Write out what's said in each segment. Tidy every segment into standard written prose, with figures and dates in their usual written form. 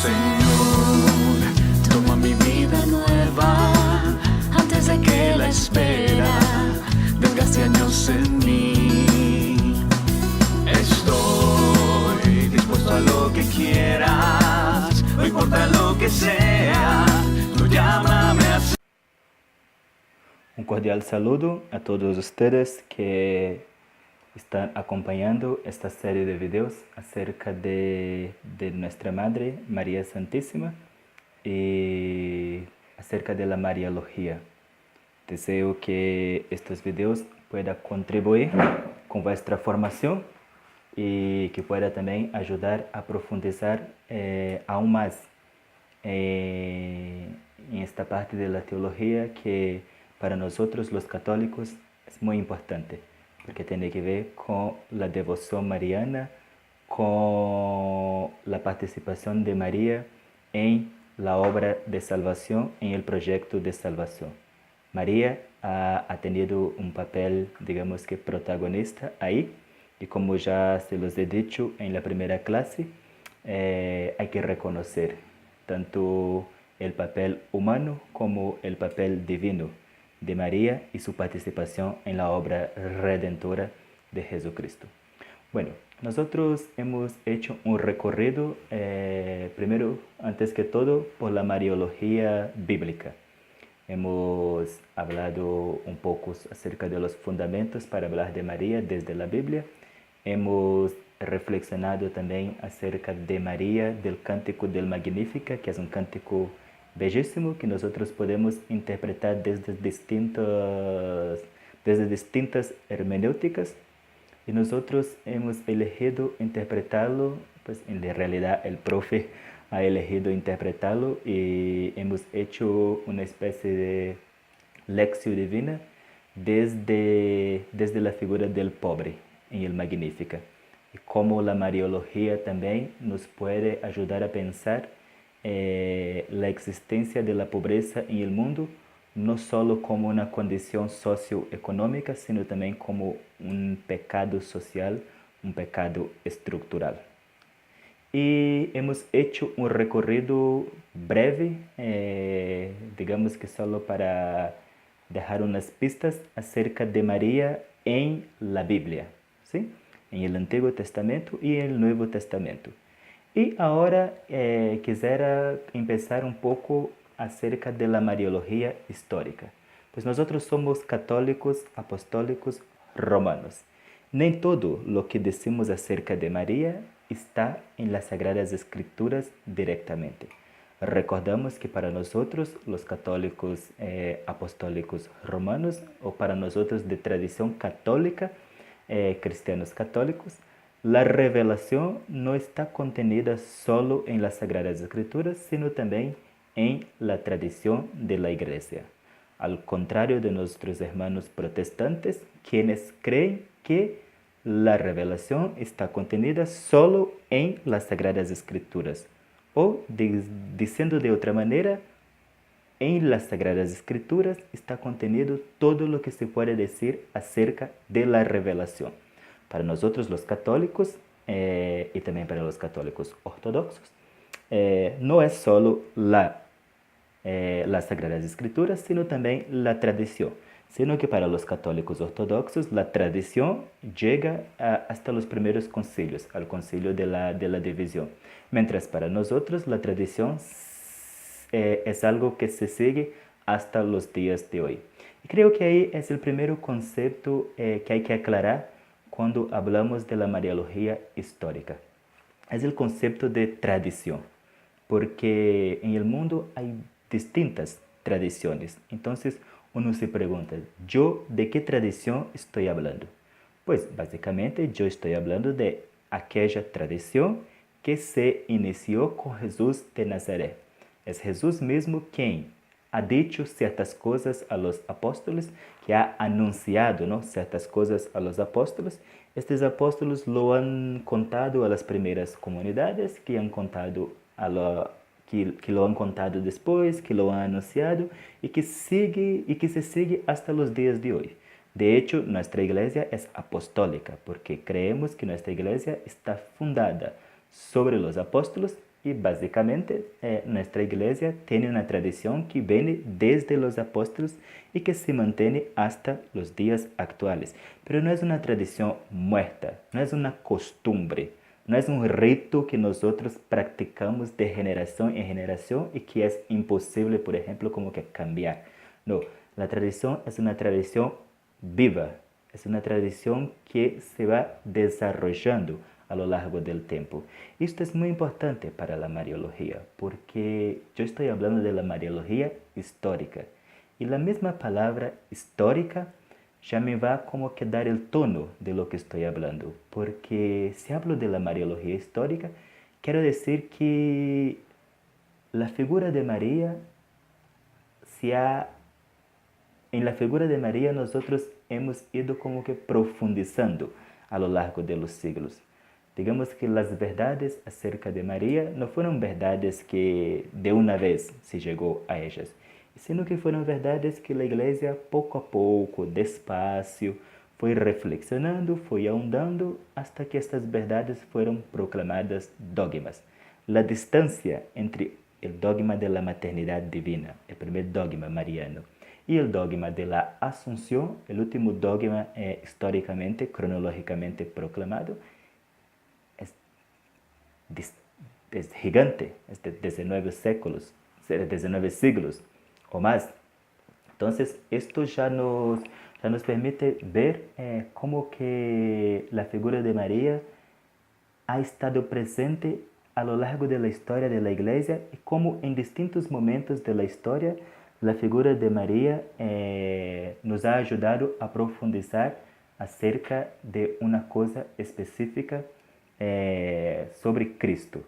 Señor, toma mi vida nueva antes de que la espera desgaste años en mí. Estoy dispuesto a lo que quieras, no importa lo que sea, tú llámame a... Un cordial saludo a todos ustedes que están acompañando esta serie de videos acerca de nuestra Madre María Santísima y acerca de la Mariología. Deseo que estos videos puedan contribuir con vuestra formación y que pueda también ayudar a profundizar aún más en esta parte de la teología que para nosotros los católicos es muy importante, porque tiene que ver con la devoción mariana, con la participación de María en la obra de salvación, en el proyecto de salvación. María ha tenido un papel, digamos que protagonista ahí, y como ya se los he dicho en la primera clase, hay que reconocer tanto el papel humano como el papel divino de María y su participación en la obra redentora de Jesucristo. Bueno, nosotros hemos hecho un recorrido, primero, antes que todo, por la Mariología bíblica. Hemos hablado un poco acerca de los fundamentos para hablar de María desde la Biblia. Hemos reflexionado también acerca de María, del Cántico del Magnífica, que es un cántico bellísimo que nosotros podemos interpretar desde distintas hermenéuticas, y nosotros hemos elegido interpretarlo, pues en realidad el profe ha elegido interpretarlo y hemos hecho una especie de lección divina desde la figura del pobre en el Magnífica, y cómo la Mariología también nos puede ayudar a pensar la existencia de la pobreza en el mundo, no solo como una condición socioeconómica, sino también como un pecado social, un pecado estructural. Y hemos hecho un recorrido breve, digamos que solo para dejar unas pistas acerca de María en la Biblia, ¿sí? En el Antiguo Testamento y en el Nuevo Testamento. Y ahora quisiera empezar un poco acerca de la Mariología histórica. Pues nosotros somos católicos apostólicos romanos. No todo lo que decimos acerca de María está en las Sagradas Escrituras directamente. Recordamos que para nosotros, los católicos apostólicos romanos, o para nosotros de tradición católica, cristianos católicos, la revelación no está contenida solo en las Sagradas Escrituras, sino también en la tradición de la Iglesia. Al contrario de nuestros hermanos protestantes, quienes creen que la revelación está contenida solo en las Sagradas Escrituras, o diciendo de otra manera, en las Sagradas Escrituras está contenido todo lo que se puede decir acerca de la revelación. Para nosotros los católicos y también para los católicos ortodoxos, no es solo las Sagradas Escrituras, sino también la tradición, sino que para los católicos ortodoxos la tradición llega hasta los primeros concilios, al concilio de la división, mientras para nosotros la tradición es algo que se sigue hasta los días de hoy. Y creo que ahí es el primer concepto que hay que aclarar cuando hablamos de la Mariología histórica. Es el concepto de tradición, porque en el mundo hay distintas tradiciones. Entonces uno se pregunta, ¿yo de qué tradición estoy hablando? Pues básicamente yo estoy hablando de aquella tradición que se inició con Jesús de Nazaret. Es Jesús mismo quien ha dicho ciertas cosas a los apóstoles, que ha anunciado, ¿no?, ciertas cosas a los apóstoles. Estos apóstoles lo han contado a las primeras comunidades, que han contado que lo han contado después, que lo han anunciado y que se sigue hasta los días de hoy. De hecho, nuestra iglesia es apostólica porque creemos que nuestra iglesia está fundada sobre los apóstoles Y básicamente nuestra iglesia tiene una tradición que viene desde los apóstoles y que se mantiene hasta los días actuales. Pero no es una tradición muerta, no es una costumbre, no es un rito que nosotros practicamos de generación en generación y que es imposible, por ejemplo, como que cambiar. No, la tradición es una tradición viva, es una tradición que se va desarrollando a lo largo del tiempo. Esto es muy importante para la Mariología, porque yo estoy hablando de la Mariología histórica. Y la misma palabra histórica ya me va como que dar el tono de lo que estoy hablando. Porque si hablo de la Mariología histórica, quiero decir que la figura de María en la figura de María nosotros hemos ido como que profundizando a lo largo de los siglos. Digamos que las verdades acerca de María no fueron verdades que de una vez se llegó a ellas, sino que fueron verdades que la iglesia poco a poco, despacio, fue reflexionando, fue ahondando hasta que estas verdades fueron proclamadas dogmas. La distancia entre el dogma de la maternidad divina, el primer dogma mariano, y el dogma de la Asunción, el último dogma históricamente, cronológicamente proclamado, es gigante, es de 19 séculos, 19 siglos o más. Entonces, esto ya nos permite ver cómo que la figura de María ha estado presente a lo largo de la historia de la Iglesia y cómo en distintos momentos de la historia la figura de María nos ha ayudado a profundizar acerca de una cosa específica sobre Cristo.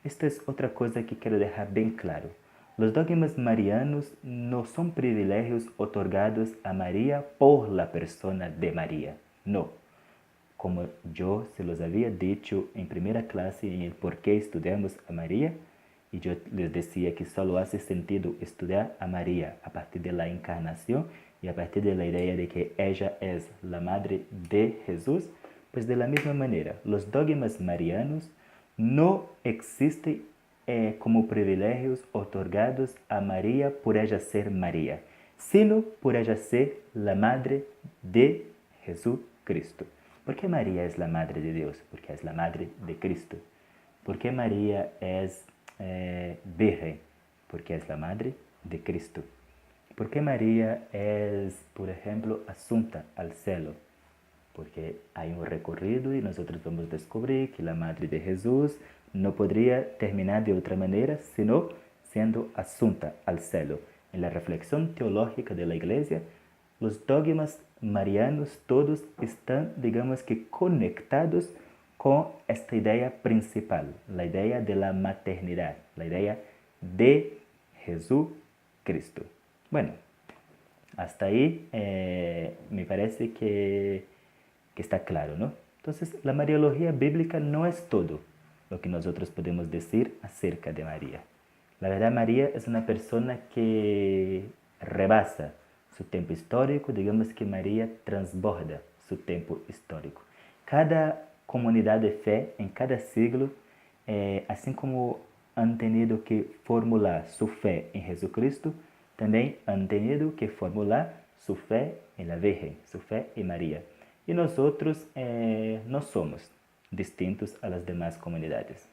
Esta es otra cosa que quiero dejar bien claro. Los dogmas marianos no son privilegios otorgados a María por la persona de María, no. Como yo se los había dicho en primera clase en el por qué estudiamos a María, y yo les decía que solo hace sentido estudiar a María a partir de la encarnación y a partir de la idea de que ella es la madre de Jesús, pues de la misma manera, los dogmas marianos no existen como privilegios otorgados a María por ella ser María, sino por ella ser la madre de Jesucristo. ¿Por qué María es la madre de Dios? Porque es la madre de Cristo. ¿Por qué María es virgen? Porque es la madre de Cristo. ¿Por qué María es, por ejemplo, asunta al cielo? Porque hay un recorrido y nosotros vamos a descubrir que la madre de Jesús no podría terminar de otra manera sino siendo asunta al cielo. En la reflexión teológica de la Iglesia, los dogmas marianos todos están, digamos que, conectados con esta idea principal, la idea de la maternidad, la idea de Jesucristo. Bueno, hasta ahí me parece que está claro, ¿no? Entonces, la Mariología bíblica no es todo lo que nosotros podemos decir acerca de María. La verdad, María es una persona que rebasa su tiempo histórico, digamos que María transborda su tiempo histórico. Cada comunidad de fe en cada siglo, así como han tenido que formular su fe en Jesucristo, también han tenido que formular su fe en la Virgen, su fe en María. Y nosotros no somos distintos a las demás comunidades.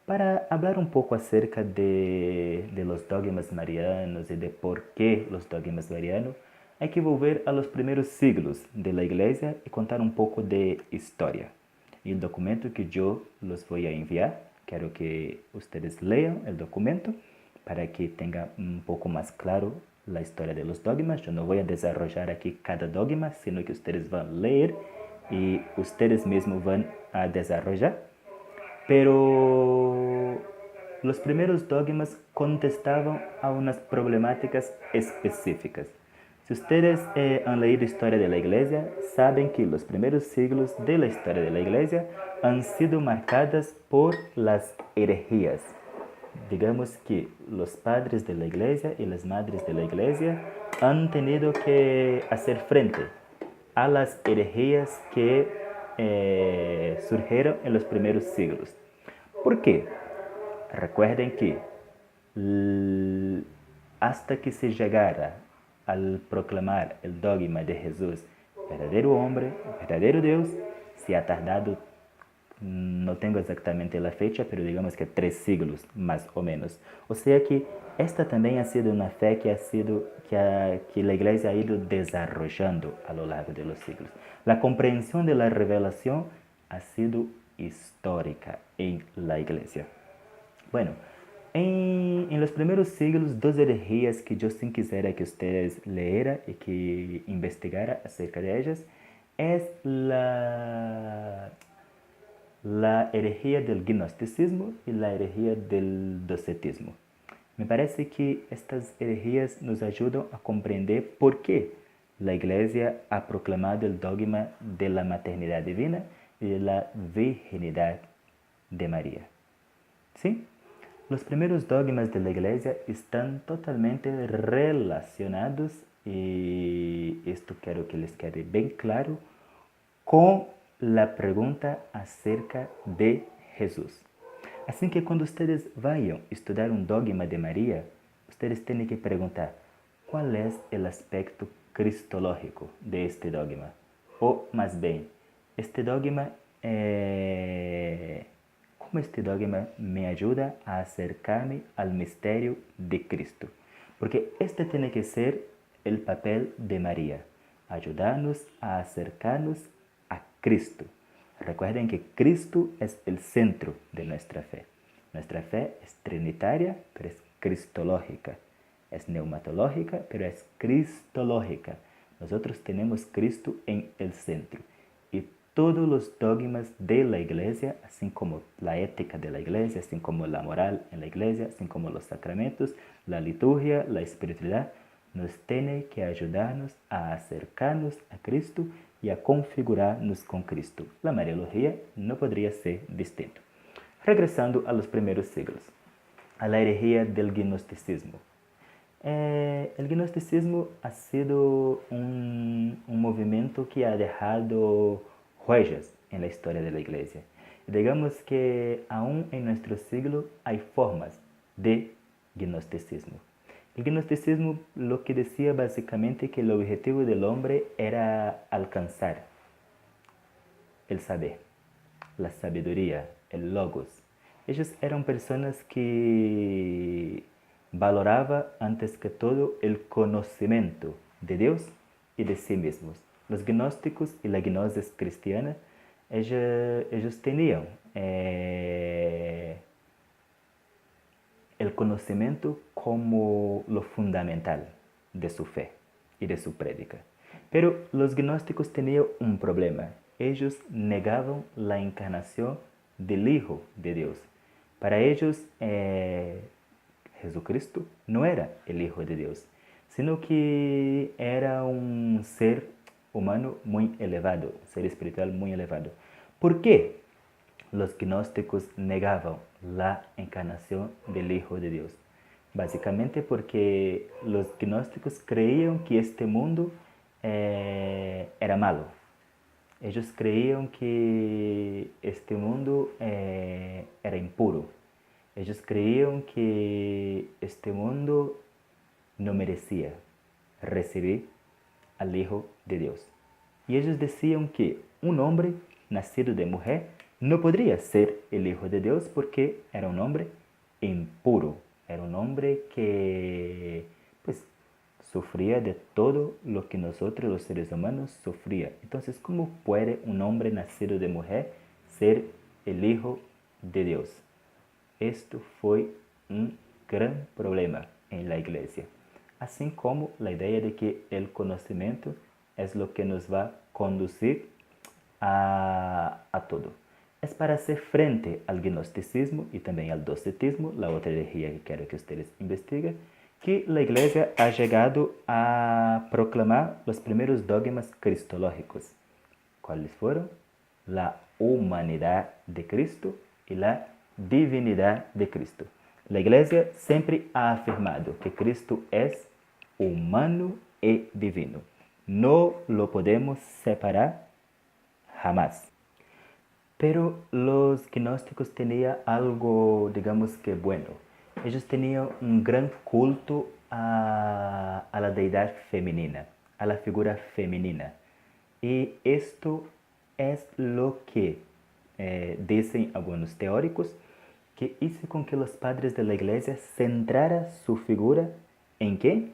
Para hablar un poco acerca de los dogmas marianos y de por qué los dogmas marianos, hay que volver a los primeros siglos de la Iglesia y contar un poco de historia. Y el documento que yo los voy a enviar, quiero que ustedes lean el documento para que tengan un poco más claro la historia de los dogmas. Yo no voy a desarrollar aquí cada dogma, sino que ustedes van a leer y ustedes mismos van a desarrollar. Pero los primeros dogmas contestaban a unas problemáticas específicas. Si ustedes han leído historia de la Iglesia, saben que los primeros siglos de la historia de la Iglesia han sido marcadas por las herejías. Digamos que los padres de la Iglesia y las madres de la Iglesia han tenido que hacer frente a las herejías que surgieron en los primeros siglos. ¿Por qué? Recuerden que hasta que se llegara al proclamar el dogma de Jesús, verdadero hombre, verdadero Dios, se ha tardado, no tengo exactamente la fecha, pero digamos que 3 siglos, más o menos. O sea que esta también ha sido una fe que la Iglesia ha ido desarrollando a lo largo de los siglos. La comprensión de la revelación ha sido histórica en la Iglesia. Bueno, en los primeros siglos, 2 herejías que yo sí quisiera que ustedes leyeran y que investigara acerca de ellas es la herejía del gnosticismo y la herejía del docetismo. Me parece que estas herejías nos ayudan a comprender por qué la Iglesia ha proclamado el dogma de la maternidad divina y de la virginidad de María. ¿Sí? Los primeros dogmas de la Iglesia están totalmente relacionados, y esto quiero que les quede bien claro, con la pregunta acerca de Jesús. Así que cuando ustedes vayan a estudiar un dogma de María, ustedes tienen que preguntar, ¿cuál es el aspecto cristológico de este dogma? O más bien, este dogma, ¿cómo este dogma me ayuda a acercarme al misterio de Cristo? Porque este tiene que ser el papel de María, ayudarnos a acercarnos a Cristo. Recuerden que Cristo es el centro de nuestra fe. Nuestra fe es trinitaria, pero es cristológica. Es neumatológica, pero es cristológica. Nosotros tenemos Cristo en el centro. Y todos los dogmas de la Iglesia, así como la ética de la Iglesia, así como la moral en la Iglesia, así como los sacramentos, la liturgia, la espiritualidad, nos tiene que ayudarnos a acercarnos a Cristo y a configurarnos con Cristo. La Mariología no podría ser distinto. Regresando a los primeros siglos, a la herejía del gnosticismo. El gnosticismo ha sido un movimiento que ha dejado huellas en la historia de la Iglesia. Digamos que aún en nuestro siglo hay formas de gnosticismo. El gnosticismo lo que decía básicamente que el objetivo del hombre era alcanzar el saber, la sabiduría, el logos. Ellos eran personas que valoraban antes que todo el conocimiento de Dios y de sí mismos. Los gnósticos y la gnosis cristiana, ellos tenían el conocimiento como lo fundamental de su fe y de su prédica. Pero los gnósticos tenían un problema. Ellos negaban la encarnación del Hijo de Dios. Para ellos, Jesucristo no era el Hijo de Dios, sino que era un ser humano muy elevado, un ser espiritual muy elevado. ¿Por qué los gnósticos negaban la encarnación del Hijo de Dios? Básicamente porque los gnósticos creían que este mundo era malo. Ellos creían que este mundo era impuro. Ellos creían que este mundo no merecía recibir al Hijo de Dios. Y ellos decían que un hombre nacido de mujer no podría ser el Hijo de Dios porque era un hombre impuro. Era un hombre que sufría de todo lo que nosotros los seres humanos sufría. Entonces, ¿cómo puede un hombre nacido de mujer ser el Hijo de Dios? Esto fue un gran problema en la Iglesia. Así como la idea de que el conocimiento es lo que nos va a conducir a todo. Es para hacer frente al gnosticismo y también al docetismo, la otra herejía que quiero que ustedes investiguen, que la Iglesia ha llegado a proclamar los primeros dogmas cristológicos. ¿Cuáles fueron? La humanidad de Cristo y la divinidad de Cristo. La Iglesia siempre ha afirmado que Cristo es humano y divino. No lo podemos separar jamás. Pero los gnósticos tenían algo, digamos que bueno. Ellos tenían un gran culto a la deidad femenina, a la figura femenina. Y esto es lo que dicen algunos teóricos, que hizo con que los padres de la iglesia centraran su figura en qué?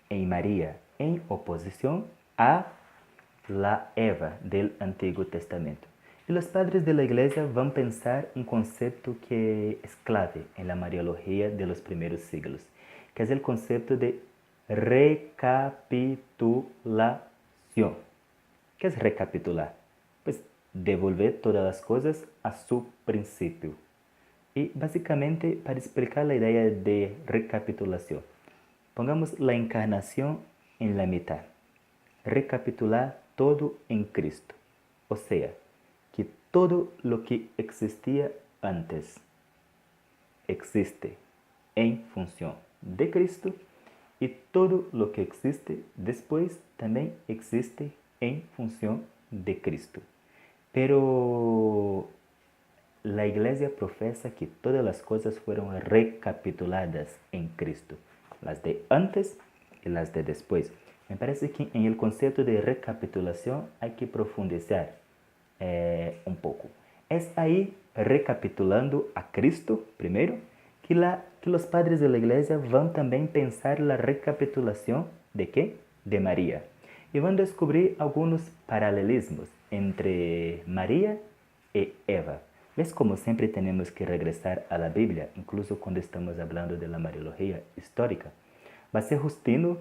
En María, en oposición a la Eva del Antiguo Testamento. Y los padres de la iglesia van a pensar un concepto que es clave en la mariología de los primeros siglos, que es el concepto de recapitulación. ¿Qué es recapitular? Pues devolver todas las cosas a su principio. Y básicamente, para explicar la idea de recapitulación, pongamos la encarnación en la mitad. Recapitular todo en Cristo. O sea, que todo lo que existía antes existe en función de Cristo y todo lo que existe después también existe en función de Cristo. Pero la iglesia profesa que todas las cosas fueron recapituladas en Cristo, las de antes y las de después. Me parece que en el concepto de recapitulación hay que profundizar un poco. Es ahí, recapitulando a Cristo primero, que los padres de la iglesia van también a pensar la recapitulación de ¿qué? De María. Y van a descubrir algunos paralelismos entre María y Eva. ¿Ves como siempre tenemos que regresar a la Biblia, incluso cuando estamos hablando de la mariología histórica? Va a ser Justino,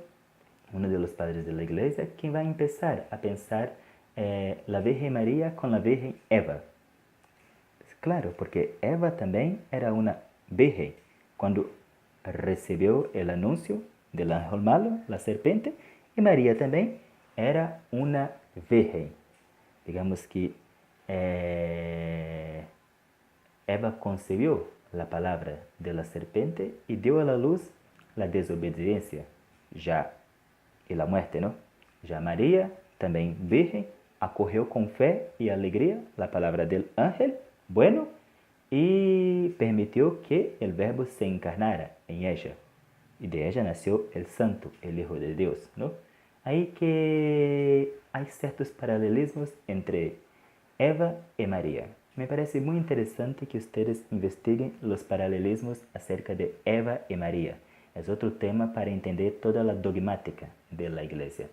uno de los padres de la iglesia, quien va a empezar a pensar la Virgen María con la Virgen Eva. Claro, porque Eva también era una virgen cuando recibió el anuncio del ángel malo, la serpiente, y María también era una virgen. Digamos que Eva concibió la palabra de la serpiente y dio a la luz la desobediencia ya y la muerte, ¿no? Ya María, también virgen, acogió con fe y alegría la palabra del ángel bueno y permitió que el verbo se encarnara en ella. Y de ella nació el santo, el Hijo de Dios, ¿no? Ahí que hay ciertos paralelismos entre Eva y María. Me parece muy interesante que ustedes investiguen los paralelismos acerca de Eva y María. Es otro tema para entender toda la dogmática de la iglesia.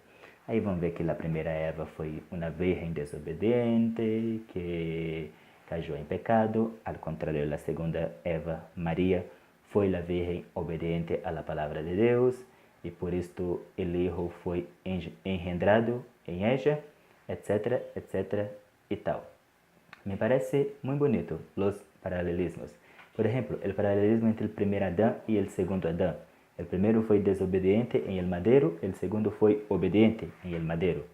Ahí van a ver que la primera Eva fue una virgen desobediente, que cayó en pecado. Al contrario, la segunda Eva, María, fue la virgen obediente a la palabra de Dios. Y por esto el Hijo fue engendrado en ella, etcétera, etcétera y tal. Me parece muy bonito los paralelismos. Por ejemplo, el paralelismo entre el primer Adán y el segundo Adán. El primero fue desobediente en el madero, el segundo fue obediente en el madero.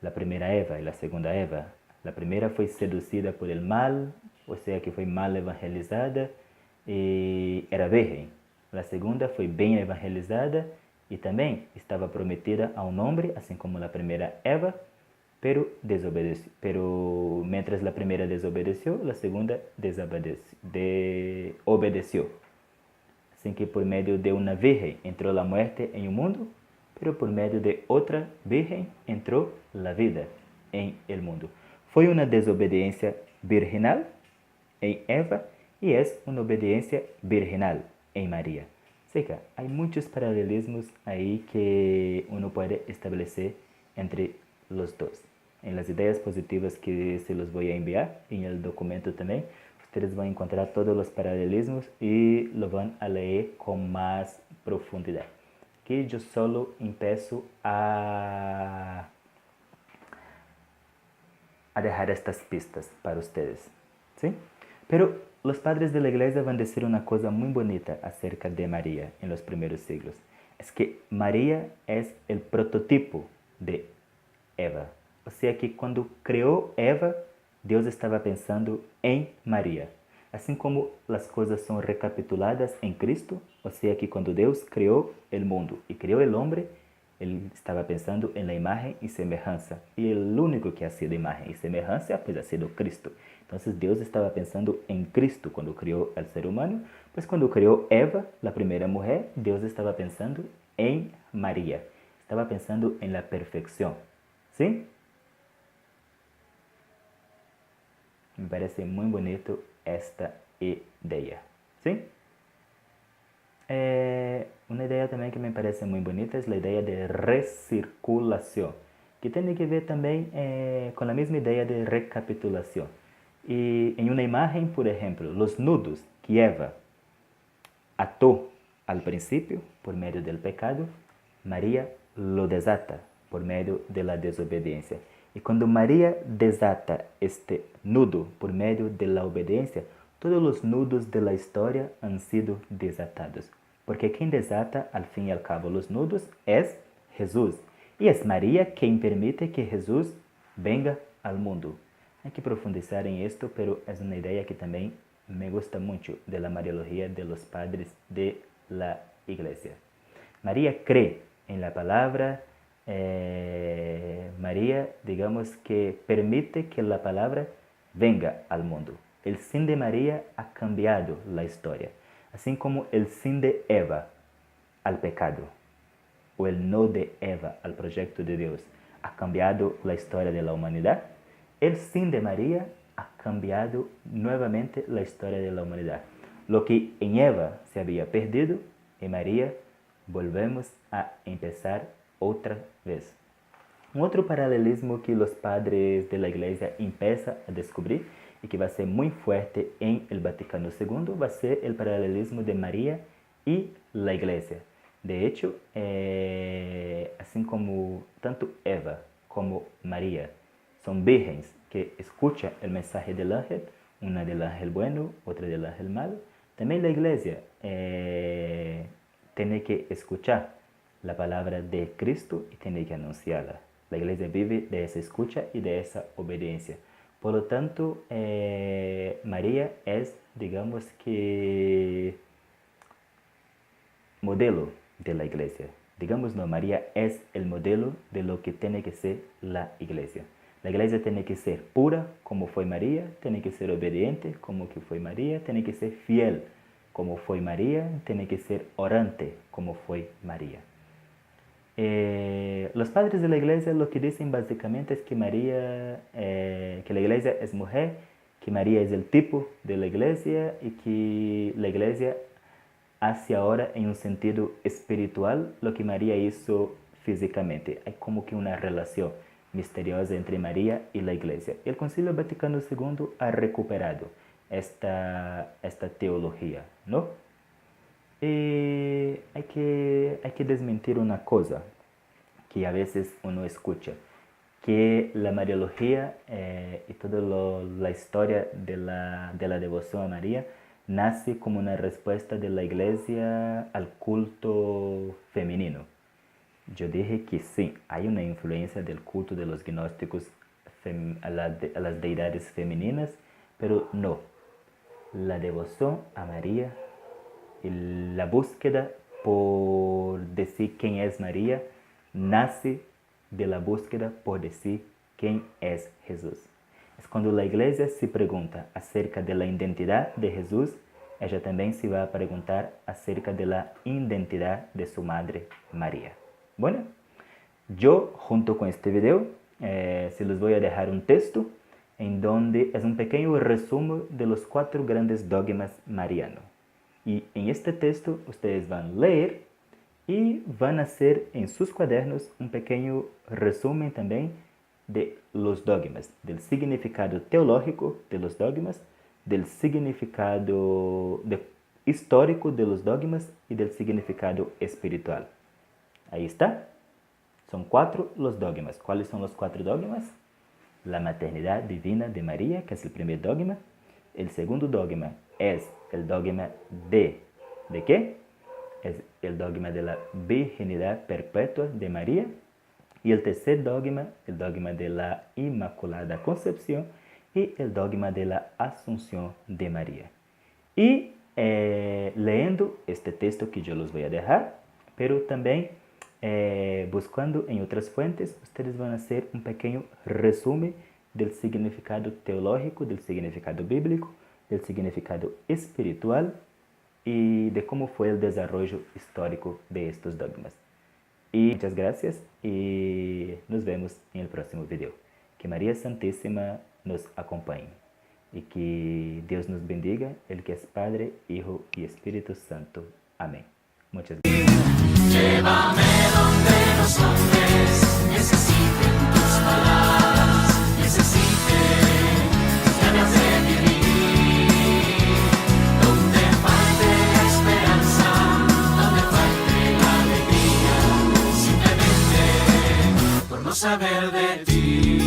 La primera Eva y la segunda Eva. La primera fue seducida por el mal, o sea que fue mal evangelizada y era virgen. La segunda fue bien evangelizada y también estaba prometida a un hombre, así como la primera Eva, pero desobedeció. Pero mientras la primera desobedeció, la segunda obedeció. Así que por medio de una virgen entró la muerte en el mundo, pero por medio de otra virgen entró la vida en el mundo. Fue una desobediencia virginal en Eva y es una obediencia virginal en María. Así que hay muchos paralelismos ahí que uno puede establecer entre los dos. En las ideas positivas que se los voy a enviar, en el documento también, ustedes van a encontrar todos los paralelismos y lo van a leer con más profundidad. Aquí yo solo empiezo a dejar estas pistas para ustedes, ¿sí? Pero los padres de la iglesia van a decir una cosa muy bonita acerca de María en los primeros siglos. Es que María es el prototipo de Eva. O sea que cuando creó Eva, Dios estaba pensando en María. Así como las cosas son recapituladas en Cristo, o sea que cuando Dios creó el mundo y creó el hombre, Él estaba pensando en la imagen y semejanza. Y el único que ha sido imagen y semejanza, pues ha sido Cristo. Entonces Dios estaba pensando en Cristo cuando creó al ser humano, pues cuando creó Eva, la primera mujer, Dios estaba pensando en María, estaba pensando en la perfección, ¿sí? Me parece muy bonito esta idea, ¿sí? Una idea también que me parece muy bonita es la idea de recirculación, que tiene que ver también con la misma idea de recapitulación. Y en una imagen, por ejemplo, los nudos que Eva ató al principio por medio del pecado, María lo desata por medio de la desobediencia. Y cuando María desata este nudo por medio de la obediencia, todos los nudos de la historia han sido desatados. Porque quien desata al fin y al cabo los nudos es Jesús. Y es María quien permite que Jesús venga al mundo. Hay que profundizar en esto, pero es una idea que también me gusta mucho de la Mariología de los padres de la Iglesia. María cree en la palabra, María, digamos que permite que la palabra venga al mundo. El sin de María ha cambiado la historia, así como el sin de Eva al pecado, o el no de Eva al proyecto de Dios ha cambiado la historia de la humanidad. El sin de María ha cambiado nuevamente la historia de la humanidad. Lo que en Eva se había perdido, en María volvemos a empezar otra vez. Un otro paralelismo que los padres de la Iglesia empiezan a descubrir y que va a ser muy fuerte en el Vaticano II va a ser el paralelismo de María y la Iglesia. De hecho, así como tanto Eva como María son vírgenes que escuchan el mensaje del ángel, una del ángel bueno, otra del ángel malo, también la Iglesia tiene que escuchar la palabra de Cristo y tiene que anunciarla. La Iglesia vive de esa escucha y de esa obediencia. Por lo tanto, María es, digamos que, modelo de la Iglesia. Digamos, no, María es el modelo de lo que tiene que ser la Iglesia. La Iglesia tiene que ser pura, como fue María, tiene que ser obediente, como que fue María, tiene que ser fiel, como fue María, tiene que ser orante, como fue María. Los padres de la Iglesia lo que dicen básicamente es que María, que la Iglesia es mujer, que María es el tipo de la Iglesia y que la Iglesia hace ahora en un sentido espiritual lo que María hizo físicamente. Hay como que una relación misteriosa entre María y la Iglesia. El Concilio Vaticano II ha recuperado esta teología, ¿no? Y hay que desmentir una cosa que a veces uno escucha, que la Mariología y toda la historia de la devoción a María nace como una respuesta de la Iglesia al culto femenino. Yo dije que sí, hay una influencia del culto de los gnósticos a las deidades femeninas, pero no. La devoción a María y la búsqueda por decir quién es María nace de la búsqueda por decir quién es Jesús. Es cuando la Iglesia se pregunta acerca de la identidad de Jesús, ella también se va a preguntar acerca de la identidad de su madre María. Bueno, yo junto con este video se les voy a dejar un texto en donde es un pequeño resumen de los 4 grandes dogmas marianos. Y en este texto ustedes van a leer y van a hacer en sus cuadernos un pequeño resumen también de los dogmas, del significado teológico de los dogmas, del significado histórico de los dogmas y del significado espiritual. Ahí está. Son 4 los dogmas. ¿Cuáles son los 4 dogmas? La maternidad divina de María, que es el primer dogma. El segundo dogma es el dogma ¿de qué? Es el dogma de la virginidad perpetua de María. Y el tercer dogma, el dogma de la Inmaculada Concepción y el dogma de la Asunción de María. Y leyendo este texto que yo los voy a dejar, pero también buscando en otras fuentes, ustedes van a hacer un pequeño resumen del significado teológico, del significado bíblico, del significado espiritual y de cómo fue el desarrollo histórico de estos dogmas. Y muchas gracias y nos vemos en el próximo video. Que María Santísima nos acompañe y que Dios nos bendiga, el que es Padre, Hijo y Espíritu Santo. Amén. Muchas gracias. Llévame donde los hombres necesiten tus palabras, necesiten ganas de vivir. Donde falte la esperanza, donde falte la alegría, simplemente por no saber de ti.